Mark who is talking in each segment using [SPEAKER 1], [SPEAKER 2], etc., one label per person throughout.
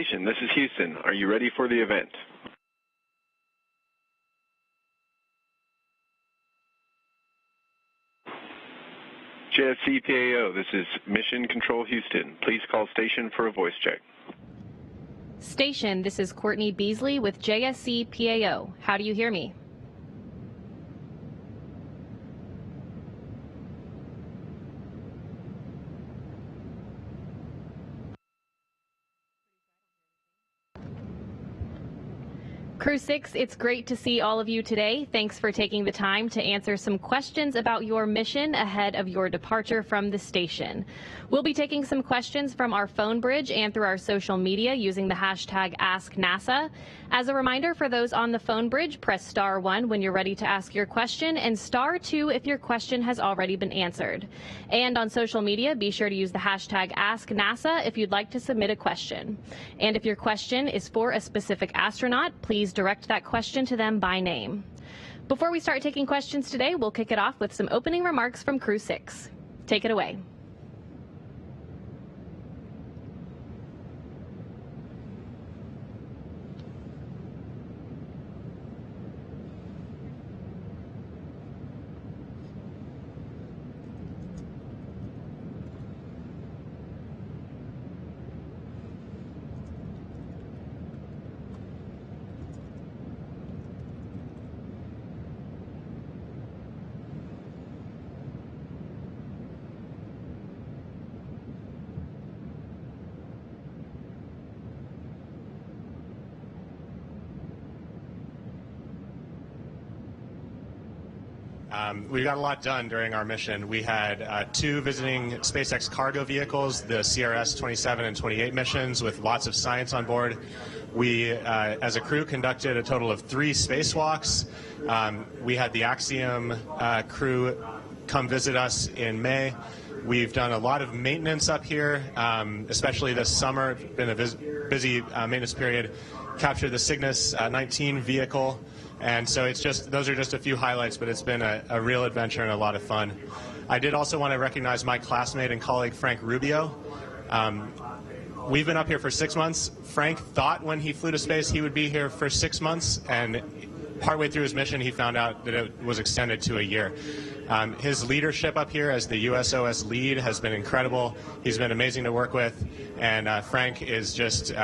[SPEAKER 1] station, this is Houston. Are you ready for the event? JSC PAO, this is Mission Control Houston. Please call station for a voice check.
[SPEAKER 2] Station, this is Courtney Beasley with JSC PAO. How do you hear me? Crew-6, it's great to see all of you today. Thanks for taking the time to answer some questions about your mission ahead of your departure from the station. We'll be taking some questions from our phone bridge and through our social media using the hashtag AskNASA. As a reminder, for those on the phone bridge, press *1 when you're ready to ask your question and *2 if your question has already been answered. And on social media, be sure to use the hashtag AskNASA if you'd like to submit a question. And if your question is for a specific astronaut, please direct that question to them by name. Before we start taking questions today, we'll kick it off with some opening remarks from Crew-6. Take it away.
[SPEAKER 3] We got a lot done during our mission. We had 2 visiting SpaceX cargo vehicles, the CRS 27 and 28 missions, with lots of science on board. We, as a crew, conducted a total of 3 spacewalks. We had the Axiom crew come visit us in May. We've done a lot of maintenance up here, especially this summer. It's been a busy maintenance period. Captured the Cygnus 19 vehicle. And so it's just, those are just a few highlights, but it's been a real adventure and a lot of fun. I did also want to recognize my classmate and colleague, Frank Rubio. We've been up here for 6 months. Frank thought when he flew to space he would be here for 6 months, and partway through his mission he found out that it was extended to a year. His leadership up here as the USOS lead has been incredible. He's been amazing to work with, and Frank is just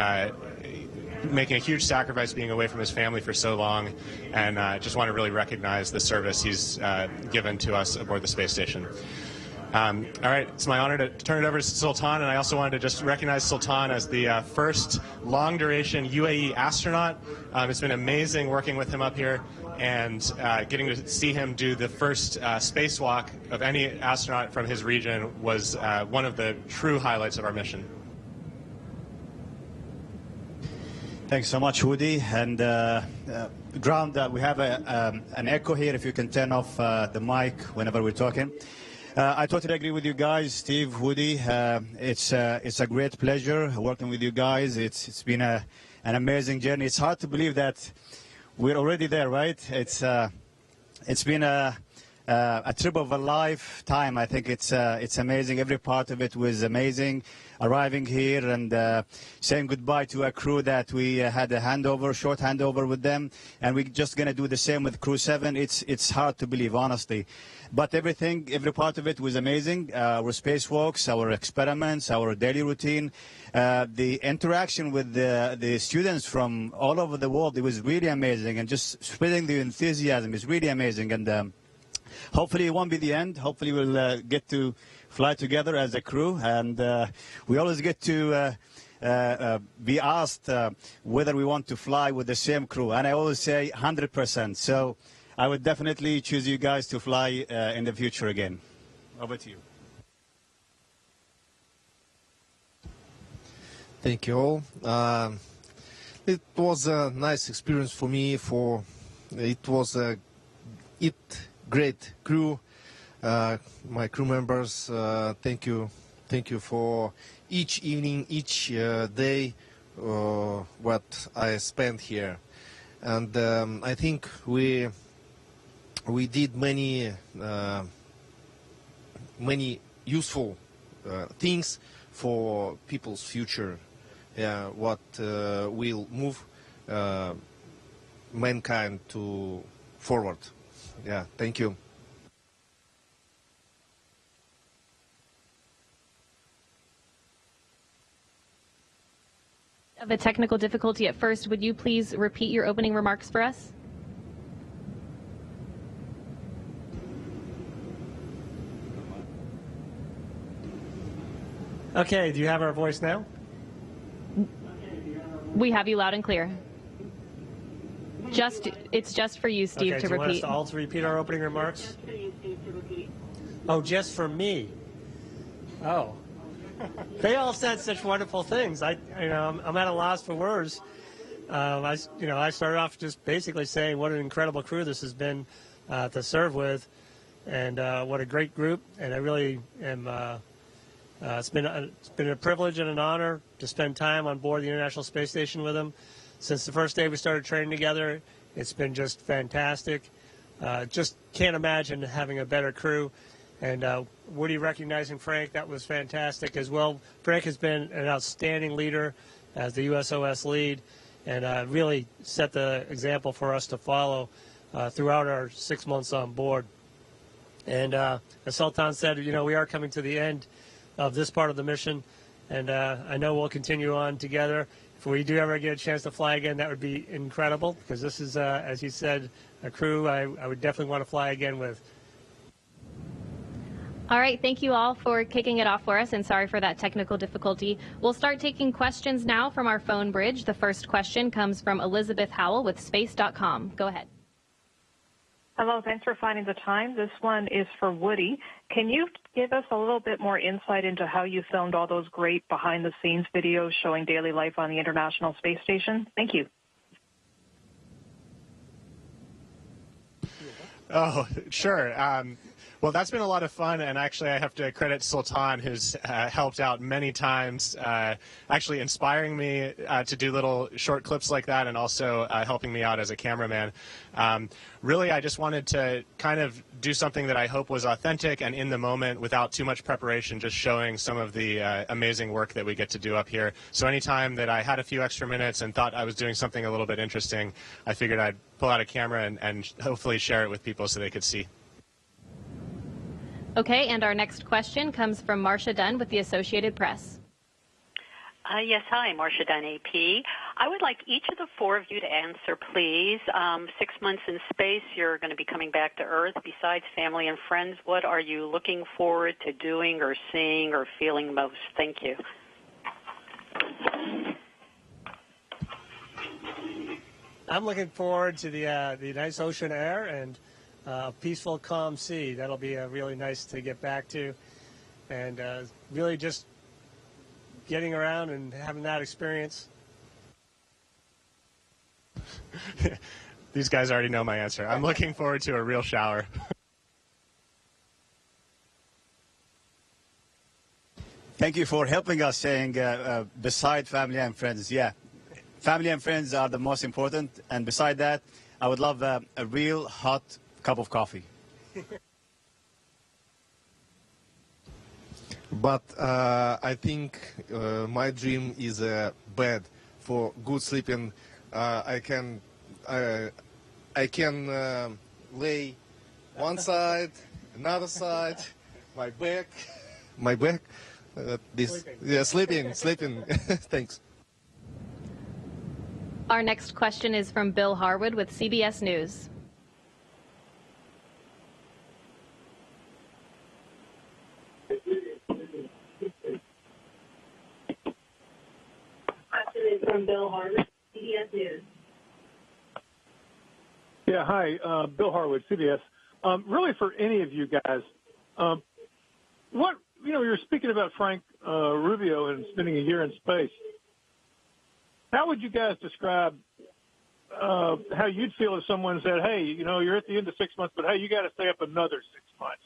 [SPEAKER 3] making a huge sacrifice being away from his family for so long, and just want to really recognize the service he's given to us aboard the space station. All right, it's my honor to turn it over to Sultan, and I also wanted to just recognize Sultan as the first long-duration UAE astronaut. It's been amazing working with him up here, and getting to see him do the first spacewalk of any astronaut from his region was one of the true highlights of our mission.
[SPEAKER 4] Thanks so much, Woody. And ground, we have an echo here. If you can turn off the mic whenever we're talking. I totally agree with you guys, Steve, Woody. It's a great pleasure working with you guys. It's been an amazing journey. It's hard to believe that we're already there, right? It's been a trip of a lifetime. I think it's amazing. Every part of it was amazing. Arriving here and saying goodbye to a crew that we had a short handover with them, and we're just going to do the same with Crew-7. It's hard to believe, honestly. But every part of it was amazing. Our spacewalks, our experiments, our daily routine, the interaction with the students from all over the world, it was really amazing. And just spreading the enthusiasm is really amazing. And hopefully it won't be the end. Hopefully we'll get to fly together as a crew, and we always get to be asked whether we want to fly with the same crew, and I always say 100%. So I would definitely choose you guys to fly in the future again. Over to you.
[SPEAKER 5] Thank you all. It was a nice experience for me. It was a great crew. My crew members, thank you for each evening, each day what I spent here, and I think we did many useful things for people's future, what will move mankind to forward. Yeah, thank you.
[SPEAKER 2] Of a technical difficulty at first, would you please repeat your opening remarks for us?
[SPEAKER 6] Okay, do you have our voice now?
[SPEAKER 2] We have you loud and clear. It's just for you, Steve,
[SPEAKER 6] okay,
[SPEAKER 2] to
[SPEAKER 6] do you want us
[SPEAKER 2] repeat.
[SPEAKER 6] to all to repeat our opening remarks? Oh, just for me. Oh. They all said such wonderful things. I'm at a loss for words. I started off just basically saying what an incredible crew this has been to serve with, and what a great group. And I really am. It's been a privilege and an honor to spend time on board the International Space Station with them. Since the first day we started training together, it's been just fantastic. Just can't imagine having a better crew. And Woody recognizing Frank, that was fantastic as well. Frank has been an outstanding leader as the USOS lead, and really set the example for us to follow throughout our 6 months on board. And as Sultan said, we are coming to the end of this part of the mission, and I know we'll continue on together. If we do ever get a chance to fly again, that would be incredible, because this is, as he said, a crew I would definitely want to fly again with.
[SPEAKER 2] All right, thank you all for kicking it off for us, and sorry for that technical difficulty. We'll start taking questions now from our phone bridge. The first question comes from Elizabeth Howell with space.com. Go ahead.
[SPEAKER 7] Hello, thanks for finding the time. This one is for Woody. Can you give us a little bit more insight into how you filmed all those great behind-the-scenes videos showing daily life on the International Space Station? Thank you.
[SPEAKER 3] Oh, sure. Well, that's been a lot of fun, and actually I have to credit Sultan, who's helped out many times, actually inspiring me to do little short clips like that, and also helping me out as a cameraman. Really, I just wanted to kind of do something that I hope was authentic and in the moment without too much preparation, just showing some of the amazing work that we get to do up here. So anytime that I had a few extra minutes and thought I was doing something a little bit interesting, I figured I'd pull out a camera and hopefully share it with people so they could see.
[SPEAKER 2] Okay, and our next question comes from Marcia Dunn with the Associated Press.
[SPEAKER 8] Yes, hi, Marcia Dunn, AP. I would like each of the four of you to answer, please. 6 months in space, you're going to be coming back to Earth. Besides family and friends, what are you looking forward to doing or seeing or feeling most? Thank you.
[SPEAKER 6] I'm looking forward to the nice ocean air and peaceful, calm sea. That'll be really nice to get back to, and really just getting around and having that experience.
[SPEAKER 3] These guys already know my answer. I'm looking forward to a real shower.
[SPEAKER 4] Thank you for helping us saying beside family and friends. Yeah, family and friends are the most important, and beside that, I would love a real hot cup of coffee.
[SPEAKER 5] But I think my dream is a bed for good sleeping. I can lay one side, another side, my back. Sleeping. Thanks.
[SPEAKER 2] Our next question is from Bill Harwood with CBS News.
[SPEAKER 7] From Bill Harwood, CBS News.
[SPEAKER 9] Yeah, hi, Bill Harwood, CBS. Really, for any of you guys, you're speaking about Frank Rubio and spending a year in space. How would you guys describe how you'd feel if someone said, "Hey, you're at the end of 6 months, but hey, you got to stay up another 6 months"?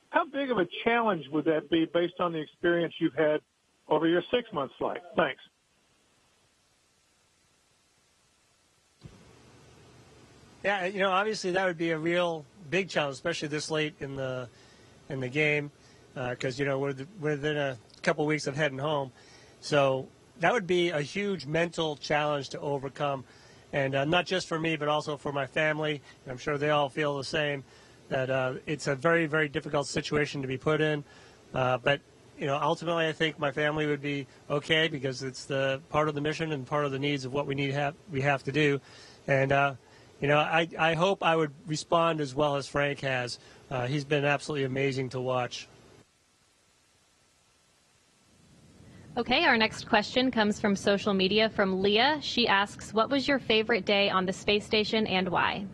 [SPEAKER 9] How big of a challenge would that be based on the experience you've had over your 6 month flight? Thanks.
[SPEAKER 6] Yeah, obviously that would be a real big challenge, especially this late in the game, because we're within a couple weeks of heading home. So that would be a huge mental challenge to overcome, and not just for me, but also for my family. And I'm sure they all feel the same. That it's a very, very difficult situation to be put in, but ultimately, I think my family would be okay because it's the part of the mission and part of the needs of what we have to do, and I hope I would respond as well as Frank has. He's been absolutely amazing to watch.
[SPEAKER 2] Okay, our next question comes from social media from Leah. She asks, what was your favorite day on the space station and why?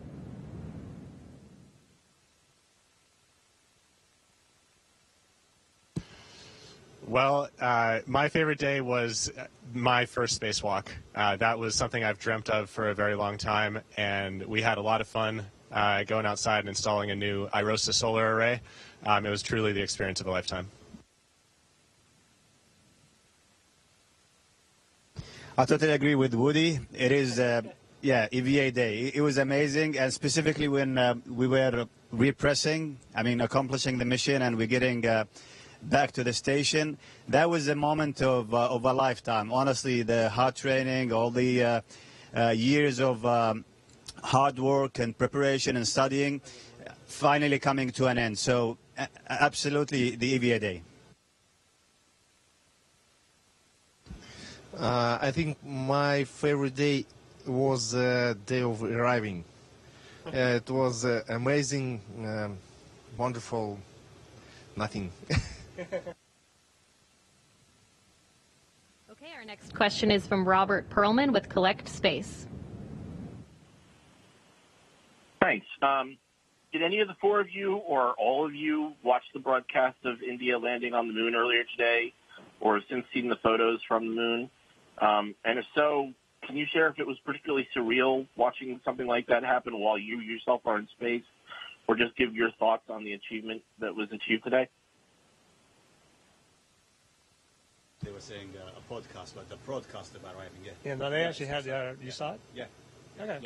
[SPEAKER 3] Well, my favorite day was my first spacewalk. That was something I've dreamt of for a very long time, and we had a lot of fun going outside and installing a new IROSA solar array. It was truly the experience of a lifetime.
[SPEAKER 4] I totally agree with Woody. It is, EVA day. It was amazing, and specifically when we were accomplishing the mission and we're getting back to the station. That was a moment of a lifetime. Honestly, the hard training, all the years of hard work and preparation and studying, finally coming to an end. So, absolutely, the EVA day.
[SPEAKER 5] I think my favorite day was the day of arriving. It was amazing, wonderful, nothing.
[SPEAKER 2] Okay, our next question is from Robert Perlman with Collect Space.
[SPEAKER 10] Thanks. Did any of the four of you or all of you watch the broadcast of India landing on the moon earlier today, or have since seen the photos from the moon? And if so, can you share if it was particularly surreal watching something like that happen while you yourself are in space, or just give your thoughts on the achievement that was achieved today?
[SPEAKER 4] They were saying a podcast, but the broadcast about arriving.
[SPEAKER 6] Yeah, no, they actually had. You saw it?
[SPEAKER 4] Yeah.
[SPEAKER 6] Okay.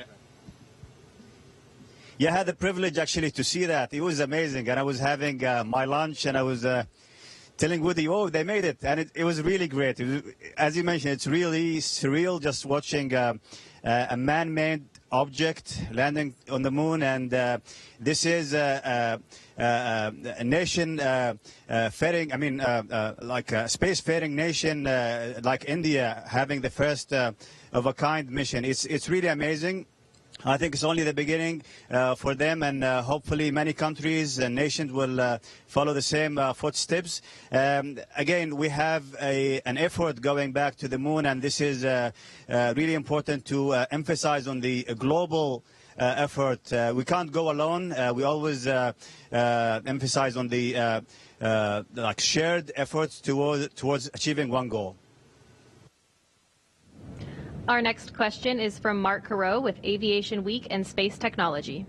[SPEAKER 4] Yeah, I had the privilege actually to see that. It was amazing, and I was having my lunch, and I was telling Woody, oh, they made it, and it was really great. As you mentioned, it's really surreal just watching a man-made object landing on the moon, and this is a nation faring, like a space-faring nation like India having the first of a kind mission. It's really amazing. I think it's only the beginning for them, and hopefully many countries and nations will follow the same footsteps. Again, we have an effort going back to the moon, and this is really important to emphasize on the global effort. We can't go alone. We always emphasize on the shared efforts towards achieving one goal.
[SPEAKER 2] Our next question is from Mark Carreau with Aviation Week and Space Technology.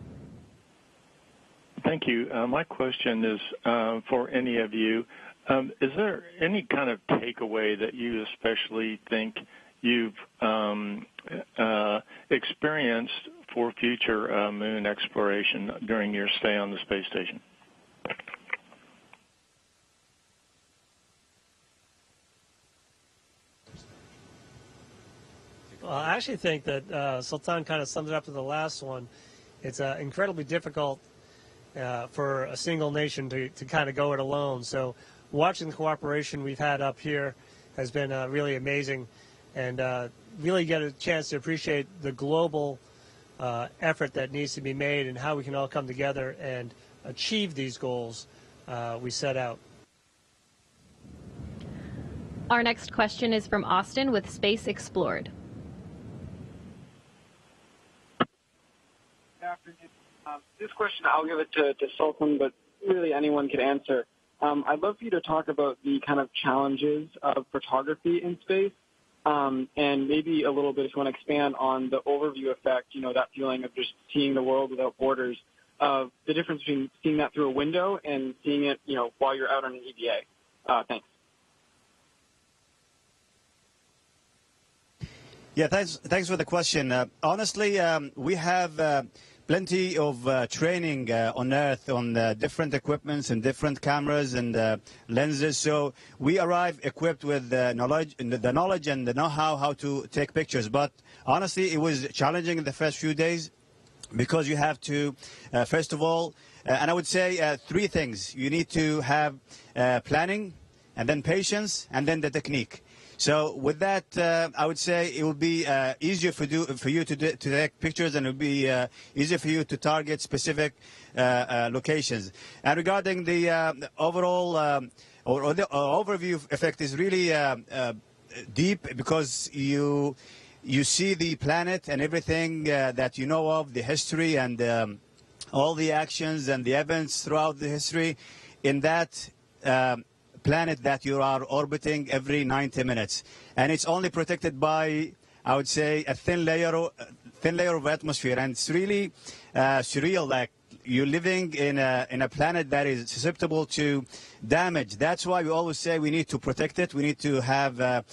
[SPEAKER 11] Thank you. My question is for any of you. Is there any kind of takeaway that you especially think you've experienced for future moon exploration during your stay on the space station?
[SPEAKER 6] Well, I actually think that Sultan kind of summed it up to the last one. It's incredibly difficult for a single nation to kind of go it alone. So watching the cooperation we've had up here has been really amazing, and really get a chance to appreciate the global effort that needs to be made and how we can all come together and achieve these goals we set out.
[SPEAKER 2] Our next question is from Austin with Space Explored.
[SPEAKER 12] Good afternoon. This question, I'll give it to Sultan, but really anyone could answer. I'd love for you to talk about the kind of challenges of photography in space, and maybe a little bit, if you want to expand on the overview effect, that feeling of just seeing the world without borders, of the difference between seeing that through a window and seeing it, while you're out on an EVA. Thanks.
[SPEAKER 4] Yeah, thanks for the question. Honestly, we have plenty of training on Earth on different equipments and different cameras and lenses. So we arrive equipped with the knowledge and the know-how how to take pictures. But honestly, it was challenging in the first few days because you have to, first of all, and I would say three things. You need to have planning, and then patience, and then the technique. So with that, I would say it would be easier for you to take pictures, and it would be easier for you to target specific locations. And regarding the overall or the overview effect is really deep because you see the planet and everything that you know of, the history and all the actions and the events throughout the history in that planet that you are orbiting every 90 minutes. And it's only protected by, I would say, a thin layer of atmosphere. And it's really surreal, like you're living in a planet that is susceptible to damage. That's why we always say we need to protect it. We need to have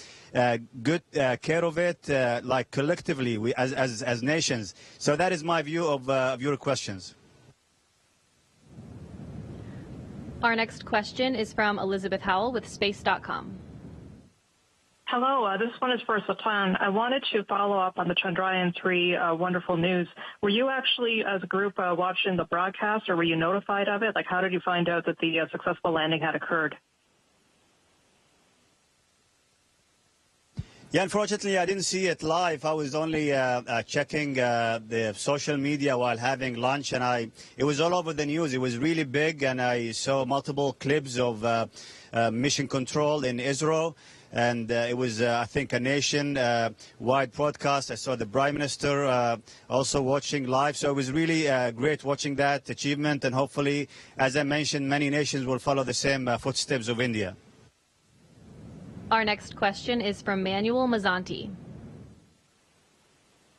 [SPEAKER 4] good care of it, like collectively, as nations. So that is my view of your questions.
[SPEAKER 2] Our next question is from Elizabeth Howell with Space.com.
[SPEAKER 7] Hello, this one is for Sultan. I wanted to follow up on the Chandrayaan-3 wonderful news. Were you actually, as a group, watching the broadcast, or were you notified of it? Like, how did you find out that the successful landing had occurred?
[SPEAKER 4] Yeah, unfortunately, I didn't see it live. I was only checking the social media while having lunch, and it was all over the news. It was really big, and I saw multiple clips of mission control in Israel, and it was, I think, a nation-wide broadcast. I saw the Prime Minister also watching live, so it was really great watching that achievement, and hopefully, as I mentioned, many nations will follow the same footsteps of India.
[SPEAKER 2] Our next question is from Manuel Mazzanti.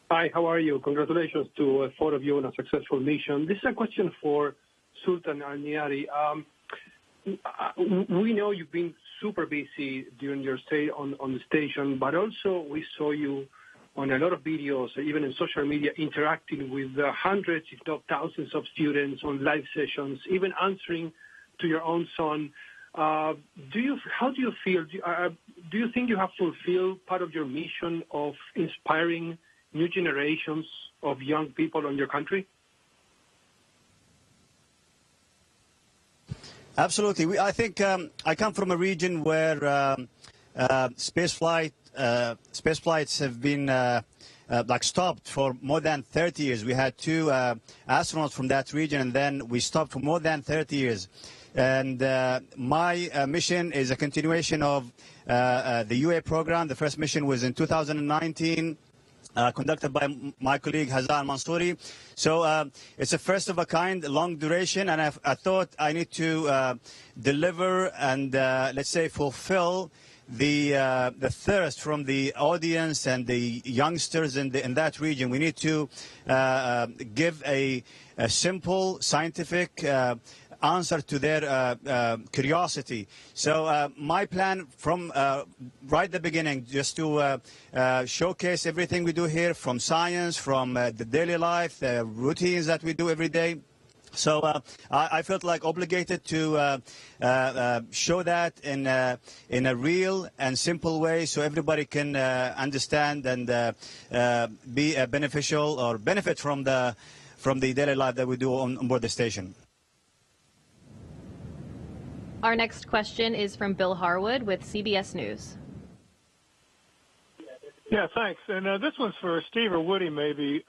[SPEAKER 13] Hi, how are you? Congratulations to four of you on a successful mission. This is a question for Sultan Alneyadi. We know you've been super busy during your stay on the station, but also we saw you on a lot of videos, even in social media, interacting with hundreds, if not thousands of students on live sessions, even answering to your own son. How do you feel? Do you think you have fulfilled part of your mission of inspiring new generations of young people in your country?
[SPEAKER 4] Absolutely. I think I come from a region where space flights have been like stopped for more than 30 years. We had two astronauts from that region, and then we stopped for more than 30 years. And my mission is a continuation of the UA program. The first mission was in 2019, conducted by my colleague Hazan Mansouri. So it's a first of a kind, long duration, and I thought I need to deliver and, let's say, fulfill the thirst from the audience and the youngsters in that region. We need to give a simple, scientific answer to their curiosity. So my plan from right at the beginning, just to showcase everything we do here, from science, from the daily life, the routines that we do every day. So I felt like obligated to show that in a real and simple way, so everybody can understand and be beneficial or benefit from the daily life that we do on board the station.
[SPEAKER 2] Our next question is from Bill Harwood with CBS News.
[SPEAKER 9] Yeah, thanks. And this one's for Steve or Woody, maybe.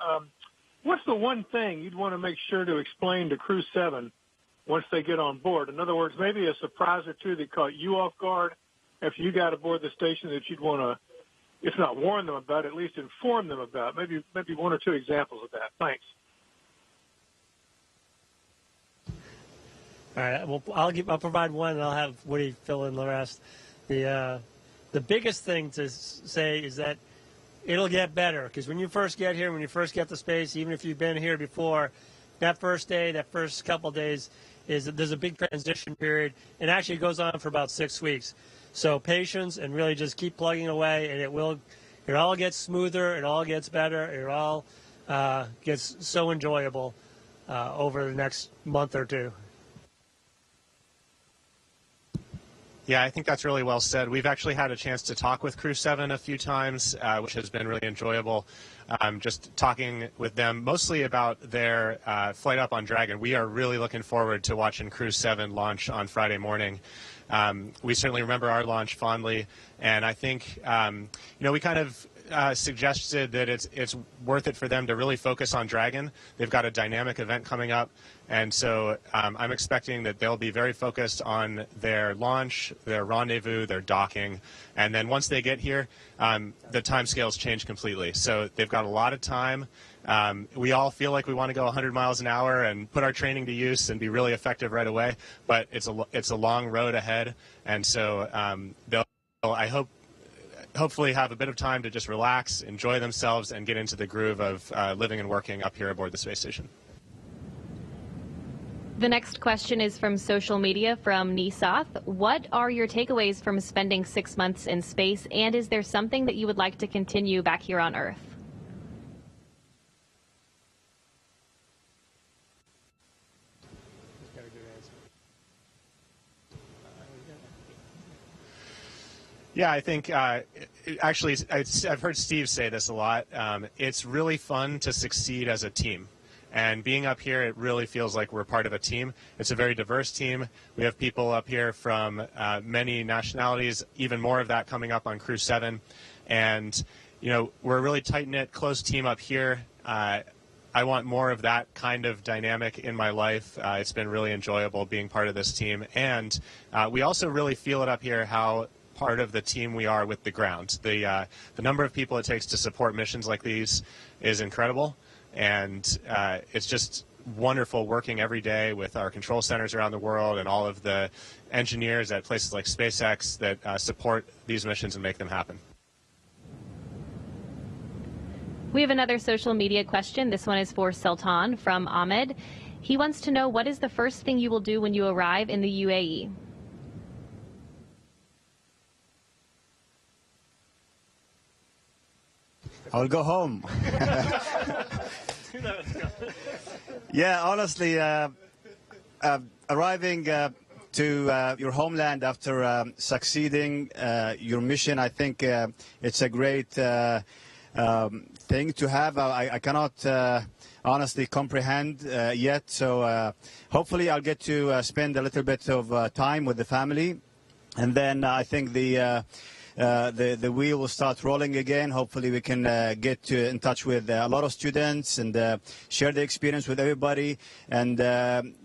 [SPEAKER 9] What's the one thing you'd want to make sure to explain to Crew-7 once they get on board? In other words, maybe a surprise or two that caught you off guard after you got aboard the station that you'd want to, if not warn them about, at least inform them about. Maybe one or two examples of that. Thanks.
[SPEAKER 6] All right, well, I'll provide one, and I'll have Woody fill in the rest. The biggest thing to say is that it'll get better, because when you first get here, when you first get to space, even if you've been here before, that first day, that first couple of days, there's a big transition period, and actually it goes on for about 6 weeks. So patience, and really just keep plugging away, and it all gets smoother, it all gets better, it all gets so enjoyable over the next month or two.
[SPEAKER 3] Yeah, I think that's really well said. We've actually had a chance to talk with Crew-7 a few times, which has been really enjoyable. Just talking with them mostly about their flight up on Dragon. We are really looking forward to watching Crew-7 launch on Friday morning. We certainly remember our launch fondly, and I think we kind of suggested that it's worth it for them to really focus on Dragon. They've got a dynamic event coming up, and so I'm expecting that they'll be very focused on their launch, their rendezvous, their docking, and then once they get here, the time scales change completely. So they've got a lot of time. We all feel like we want to go 100 miles an hour and put our training to use and be really effective right away, but it's a long road ahead, and so they'll, I hope, hopefully have a bit of time to just relax, enjoy themselves, and get into the groove of living and working up here aboard the space station.
[SPEAKER 2] The next question is from social media from Nisoth. What are your takeaways from spending 6 months in space, and is there something that you would like to continue back here on Earth?
[SPEAKER 3] Yeah, I think actually I've heard Steve say this a lot. It's really fun to succeed as a team. And being up here, it really feels like we're part of a team. It's a very diverse team. We have people up here from many nationalities, even more of that coming up on Crew-7. And, we're a really tight-knit, close team up here. I want more of that kind of dynamic in my life. It's been really enjoyable being part of this team. And we also really feel it up here how part of the team we are with the ground. The number of people it takes to support missions like these is incredible, and it's just wonderful working every day with our control centers around the world and all of the engineers at places like SpaceX that support these missions and make them happen.
[SPEAKER 2] We have another social media question. This one is for Sultan from Ahmed. He wants to know, what is the first thing you will do when you arrive in the UAE?
[SPEAKER 4] I'll go home. Yeah, honestly, arriving to your homeland after succeeding your mission, I think it's a great thing to have. I cannot honestly comprehend yet, so hopefully I'll get to spend a little bit of time with the family, and then I think the wheel will start rolling again. Hopefully we can get in touch with a lot of students and share the experience with everybody, and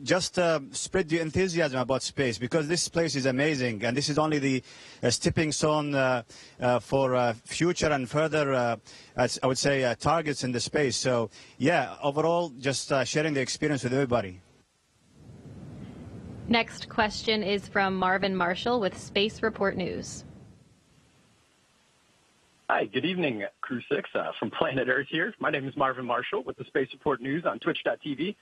[SPEAKER 4] just spread the enthusiasm about space, because this place is amazing, and this is only the stepping stone for future and further, I would say, targets in the space. So yeah, overall, just sharing the experience with everybody.
[SPEAKER 2] Next question is from Marvin Marshall with Space Report News.
[SPEAKER 14] Hi, good evening, Crew-6 from Planet Earth here. My name is Marvin Marshall with the Space Report News on Twitch.tv.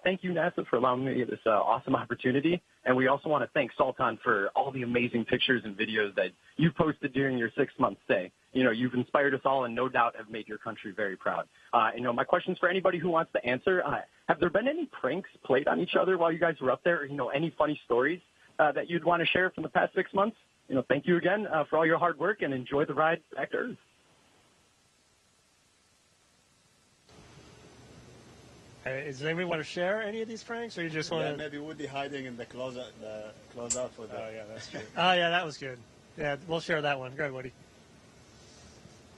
[SPEAKER 14] Thank you, NASA, for allowing me this awesome opportunity. And we also want to thank Sultan for all the amazing pictures and videos that you posted during your 6-month stay. You've inspired us all and no doubt have made your country very proud. My question's for anybody who wants to answer. Have there been any pranks played on each other while you guys were up there? Or, any funny stories that you'd want to share from the past 6 months? Thank you again for all your hard work, and enjoy the ride back to Earth.
[SPEAKER 6] Does anybody want to share any of these pranks, or you just want to?
[SPEAKER 4] Maybe Woody hiding in the closet for the.
[SPEAKER 6] Oh yeah, that's true. Oh yeah, that was good. Yeah, we'll share that one. Go ahead, Woody.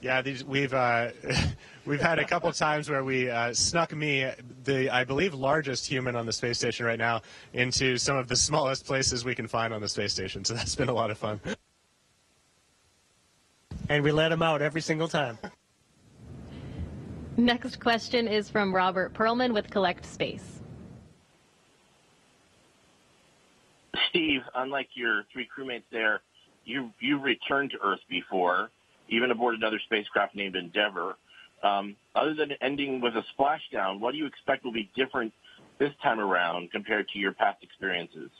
[SPEAKER 3] Yeah, we've had a couple times where we snuck me, the I believe largest human on the space station right now, into some of the smallest places we can find on the space station. So that's been a lot of fun.
[SPEAKER 6] And we let him out every single time.
[SPEAKER 2] Next question is from Robert Perlman with Collect Space.
[SPEAKER 10] Steve, unlike your 3 crewmates there, you returned to Earth before, even aboard another spacecraft named Endeavour. Other than ending with a splashdown, what do you expect will be different this time around compared to your past experiences?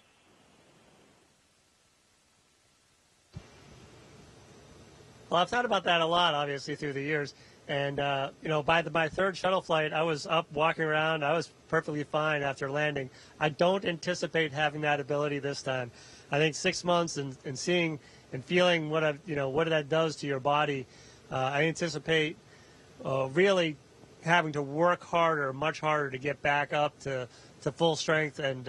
[SPEAKER 6] Well, I've thought about that a lot, obviously, through the years. And, you know, by my third shuttle flight, I was up walking around. I was perfectly fine after landing. I don't anticipate having that ability this time. I think 6 months and seeing and feeling what that does to your body, I anticipate really having to work harder, much harder, to get back up to full strength. And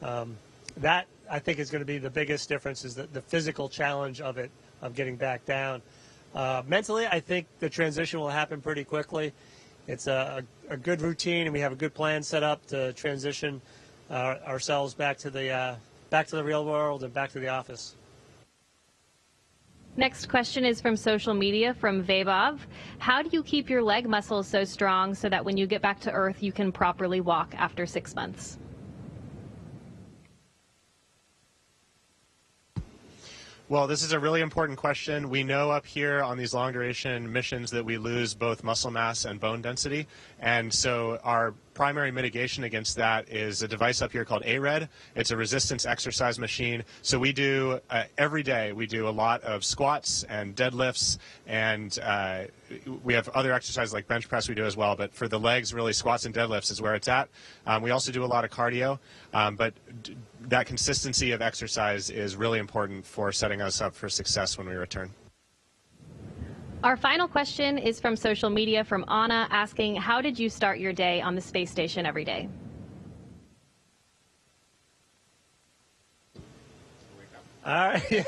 [SPEAKER 6] that, I think, is going to be the biggest difference, is the physical challenge of it, of getting back down. Mentally, I think the transition will happen pretty quickly. It's a good routine, and we have a good plan set up to transition ourselves back to the real world and back to the office.
[SPEAKER 2] Next question is from social media from Vebov. How do you keep your leg muscles so strong so that when you get back to Earth, you can properly walk after 6 months?
[SPEAKER 3] Well, this is a really important question. We know up here on these long-duration missions that we lose both muscle mass and bone density, and so our primary mitigation against that is a device up here called ARED. It's a resistance exercise machine. So we do, every day, we do a lot of squats and deadlifts, and we have other exercises like bench press we do as well, but for the legs, really, squats and deadlifts is where it's at. We also do a lot of cardio, but that consistency of exercise is really important for setting us up for success when we return.
[SPEAKER 2] Our final question is from social media from Anna, asking, how did you start your day on the space station every day?
[SPEAKER 6] All right.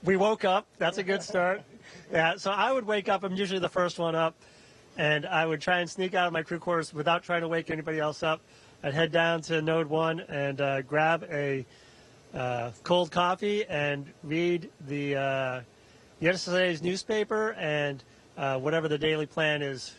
[SPEAKER 6] We woke up. That's a good start. Yeah, so I would wake up. I'm usually the first one up, and I would try and sneak out of my crew quarters without trying to wake anybody else up. I'd head down to Node 1 and grab a cold coffee and read the yesterday's newspaper and whatever the daily plan is.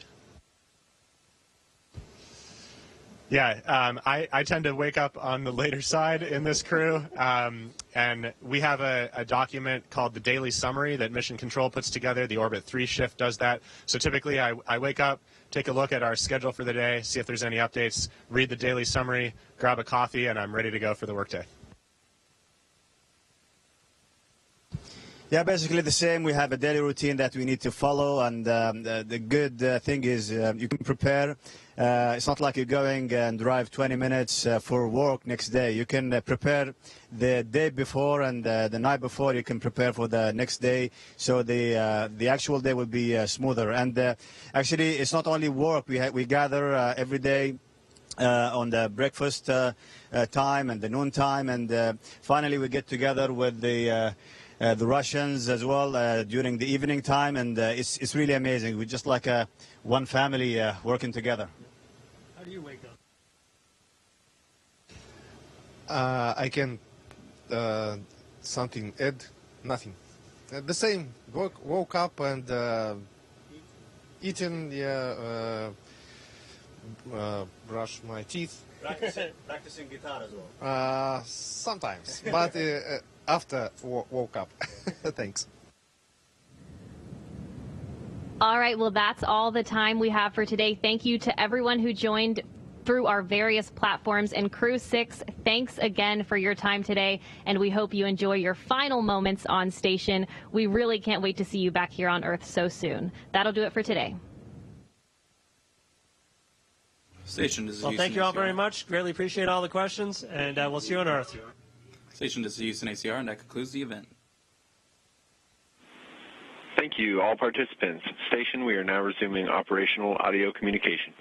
[SPEAKER 3] Yeah, I tend to wake up on the later side in this crew, and we have a document called the Daily Summary that Mission Control puts together. The Orbit 3 shift does that. So typically I wake up, take a look at our schedule for the day, see if there's any updates, read the Daily Summary, grab a coffee, and I'm ready to go for the workday.
[SPEAKER 4] Yeah, basically the same. We have a daily routine that we need to follow, and the good thing is you can prepare. It's not like you're going and drive 20 minutes for work next day. You can prepare the day before, and the night before you can prepare for the next day, so the actual day will be smoother. And actually, it's not only work. We gather every day on the breakfast time and the noon time, and finally we get together with the Russians as well during the evening time, and it's really amazing. We're just like one family working together.
[SPEAKER 6] How do you wake up?
[SPEAKER 5] I can something add, nothing. The same. Woke up and eating, brush my teeth.
[SPEAKER 4] Practicing guitar as well.
[SPEAKER 5] Sometimes, but after woke up. Thanks.
[SPEAKER 2] All right, well, that's all the time we have for today. Thank you to everyone who joined through our various platforms. And Crew-6, thanks again for your time today, and we hope you enjoy your final moments on station. We really can't wait to see you back here on Earth so soon. That'll do it for today.
[SPEAKER 15] Station, this is
[SPEAKER 6] Well, thank you all very much. Greatly appreciate all the questions, and we'll see you on Earth.
[SPEAKER 15] Station, this is Houston ACR, and that concludes the event.
[SPEAKER 1] Thank you, all participants. Station, we are now resuming operational audio communications.